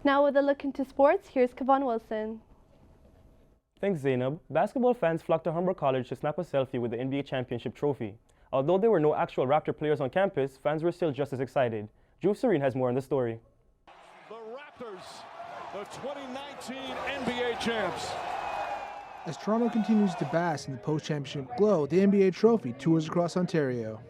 Now with a look into sports, here's Kevon Wilson. Thanks, Zainab. Basketball fans flocked to Humber College to snap a selfie with the NBA championship trophy. Although there were no actual Raptor players on campus, fans were still just as excited. Drew Serene has more on the story. The Raptors, the 2019 NBA champs. As Toronto continues to bask in the post-championship glow, the NBA trophy tours across Ontario.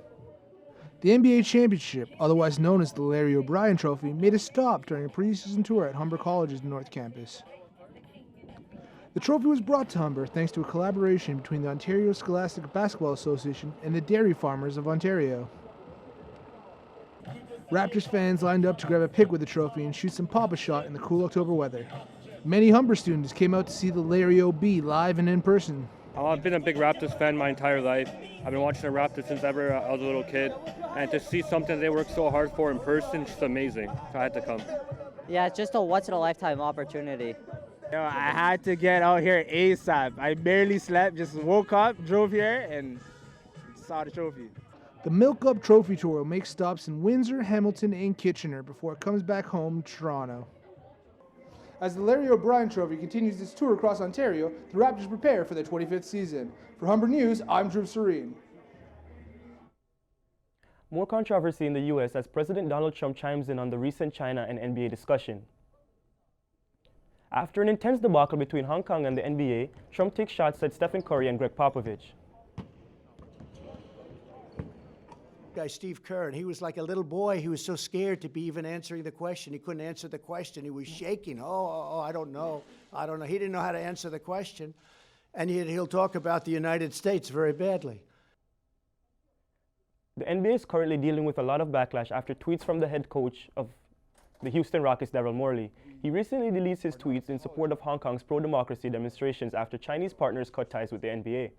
The NBA championship, otherwise known as the Larry O'Brien Trophy, made a stop during a preseason tour at Humber College's North Campus. The trophy was brought to Humber thanks to a collaboration between the Ontario Scholastic Basketball Association and the Dairy Farmers of Ontario. Raptors fans lined up to grab a pic with the trophy and shoot some Pop-A-Shot in the cool October weather. Many Humber students came out to see the Larry O.B. live and in person. I've been a big Raptors fan my entire life. I've been watching the Raptors since ever I was a little kid. And to see something they worked so hard for in person, it's just amazing. So I had to come. Yeah, it's just a once-in-a-lifetime opportunity. I had to get out here ASAP. I barely slept, just woke up, drove here, and saw the trophy. The Milk Up Trophy Tour will make stops in Windsor, Hamilton, and Kitchener before it comes back home to Toronto. As the Larry O'Brien Trophy continues its tour across Ontario, the Raptors prepare for their 25th season. For Humber News, I'm Drew Serene. More controversy in the U.S. as President Donald Trump chimes in on the recent China and NBA discussion. After an intense debacle between Hong Kong and the NBA, Trump takes shots at Stephen Curry and Greg Popovich. Guy Steve Kerr, and he was like a little boy. He was so scared to be even answering the question. He couldn't answer the question. He was shaking. I don't know. He didn't know how to answer the question. And yet he'll talk about the United States very badly. The NBA is currently dealing with a lot of backlash after tweets from the head coach of the Houston Rockets, Daryl Morey. He recently deletes his tweets in support of Hong Kong's pro-democracy demonstrations after Chinese partners cut ties with the NBA.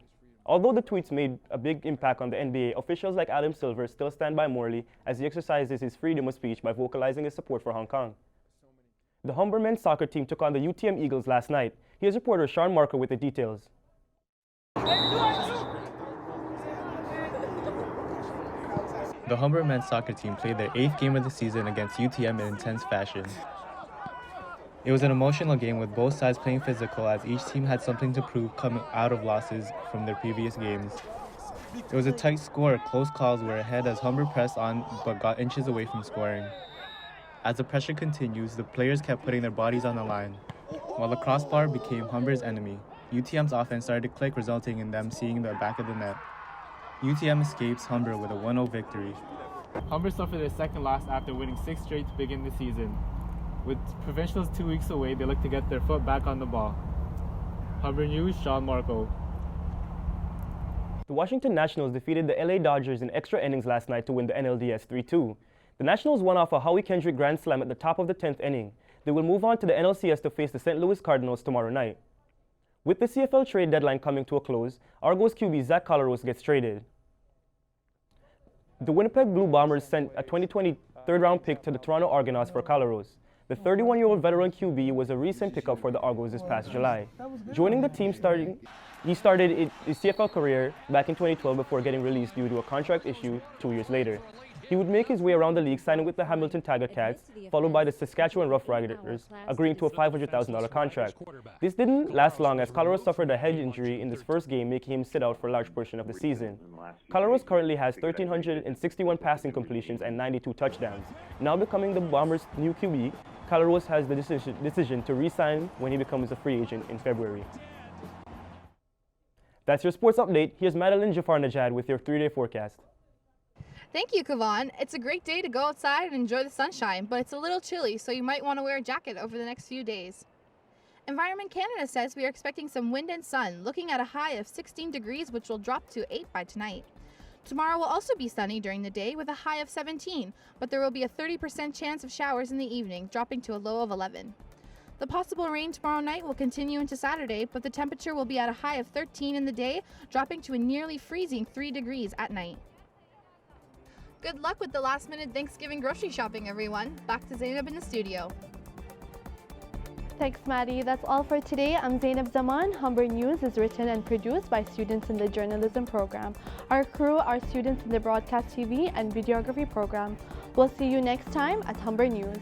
Although the tweets made a big impact on the NBA, officials like Adam Silver still stand by Morley as he exercises his freedom of speech by vocalizing his support for Hong Kong. The Humber men's soccer team took on the UTM Eagles last night. Here's reporter Sean Marker with the details. The Humber men's soccer team played their 8th game of the season against UTM in intense fashion. It was an emotional game with both sides playing physical as each team had something to prove coming out of losses from their previous games. It was a tight score, close calls were ahead as Humber pressed on but got inches away from scoring. As the pressure continues, the players kept putting their bodies on the line. While the crossbar became Humber's enemy, UTM's offense started to click, resulting in them seeing the back of the net. UTM escapes Humber with a 1-0 victory. Humber suffered their second loss after winning 6 straight to begin the season. With provincials 2 weeks away, they look to get their foot back on the ball. Humber News, Sean Marco. The Washington Nationals defeated the LA Dodgers in extra innings last night to win the NLDS 3-2. The Nationals won off a Howie Kendrick grand slam at the top of the 10th inning. They will move on to the NLCS to face the St. Louis Cardinals tomorrow night. With the CFL trade deadline coming to a close, Argos QB Zach Collaros gets traded. The Winnipeg Blue Bombers sent a 2020 third-round pick to the Toronto Argonauts for Collaros. The 31-year-old veteran QB was a recent pickup for the Argos this past July. Joining the team he started his CFL career back in 2012 before getting released due to a contract issue 2 years later. He would make his way around the league, signing with the Hamilton Tiger Cats, followed by the Saskatchewan Roughriders, agreeing to a $500,000 contract. This didn't last long as Collaros suffered a head injury in this first game, making him sit out for a large portion of the season. Collaros currently has 1,361 passing completions and 92 touchdowns. Now becoming the Bombers' new QB, Collaros has the decision to re-sign when he becomes a free agent in February. That's your sports update. Here's Madeline Jafar-Najad with your 3-day forecast. Thank you, Kevon. It's a great day to go outside and enjoy the sunshine, but it's a little chilly, so you might want to wear a jacket over the next few days. Environment Canada says we are expecting some wind and sun, looking at a high of 16 degrees, which will drop to 8 by tonight. Tomorrow will also be sunny during the day with a high of 17, but there will be a 30% chance of showers in the evening, dropping to a low of 11. The possible rain tomorrow night will continue into Saturday, but the temperature will be at a high of 13 in the day, dropping to a nearly freezing 3 degrees at night. Good luck with the last-minute Thanksgiving grocery shopping, everyone. Back to Zainab in the studio. Thanks, Maddie. That's all for today. I'm Zainab Zaman. Humber News is written and produced by students in the journalism program. Our crew are students in the broadcast TV and videography program. We'll see you next time at Humber News.